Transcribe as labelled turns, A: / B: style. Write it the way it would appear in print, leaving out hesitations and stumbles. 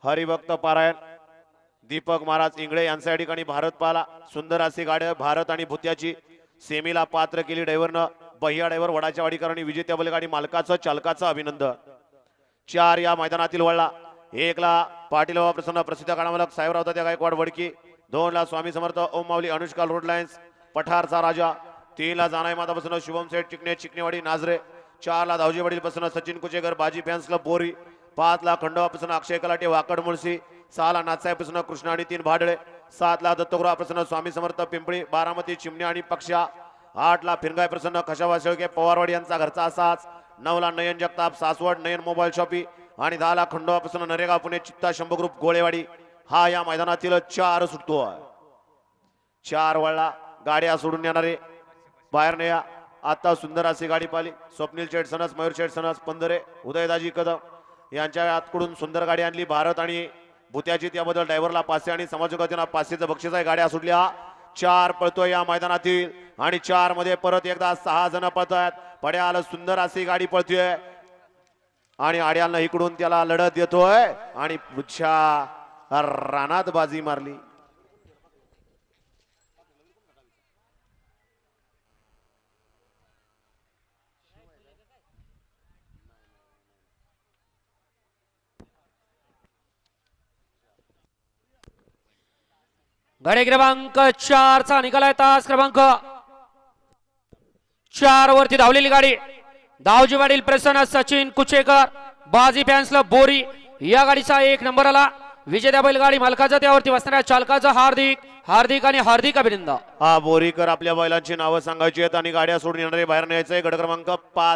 A: हरिभक्त पारायण दीपक महाराज इंगळे यांच्या ठिकाणी भारत पाला सुंदर अशी गाडी भारत आणि भुत्याची सेमीला पात्र केली ड्रायव्हरनं बह्या ड्रायव्हर वडाच्या वाडीकरांनी विजेत्या बैलगाडी मालकाचं चालकाचं अभिनंदन। 4 या मैदानातील वळला 1 ला पाटील बाबा प्रसन्न प्रसिद्ध काळामालक साहेबराव तात्या गायकवाड वडकी 2 ला स्वामी समर्थ ओम माऊली अनुष्का रोड लाईन्स पठारचा राजा 3 ला जानाई माता प्रसन्न शुभम सेठ चिकनेवाडी नाझरे 4 ला धावजी वडील प्रसन्न सचिन कुचेकर बाजी फॅन्स क्लब बोरी 5 ला खंडोबा प्रसन्न अक्षय कलाटे वाकड मुळशी 6 ला नाथसाहेब प्रसन्न कृष्णा आणि 3 भाडळे 7 ला दत्तगुरू प्रसन्न स्वामी समर्थ पिंपळी बारामती चिमण्या आणि पक्षा 8 ला फिरगाय प्रसन्न खशावा शेळके पवारवाडी यांचा घरचा असाच 9 ला नयन जगताप सासवड नयन मोबाईल शॉपी आणि 10 ला खंडोबा प्रसन्न नरेगा पुणे चित्ता शंभू ग्रुप गोळेवाडी। हा या मैदानातील 4 सुटतो 4 वळला गाड्या सोडून येणारे बाहेर नाही आता सुंदर अशी गाडी पाली स्वप्नील शेठ सनस मयूर शेठ सनस पंधरे उदयदाजी कदम यांच्या हातकडून सुंदर गाडी आणली भारत आणि भुत्याची त्याबद्दल ड्रायव्हरला पाचशे आणि समाजोगातीनं 500चं बक्षीस आहे। गाड्या सुटल्या 4 पळतोय या मैदानातील आणि 4 मध्ये परत एकदा 6 जण पळतायत पड्याला सुंदर अशी गाडी पळतोय आणि आड्याला इकडून त्याला लढत देतोय आणि पुढच्या रानात बाजी मारली।
B: गाडी क्रमांक 4 चा निकालाय तास क्रमांक 4 वरती धावलेली गाडी दावजी वाडील प्रसन्न सचिन कुचेकर बाजी फॅन्सला बोरी या गाडीचा 1 नंबर आला। विजेत्या बैलगाडी मालकाचा त्यावरती बसणाऱ्या चालकाचं हार्दिक आणि हार्दिक अभिनंदन।
A: हा बोरीकर आपल्या बैलांची नावं सांगायची आहेत आणि गाड्या सोडून येणारे बाहेर न्यायचंय गट क्रमांक 5।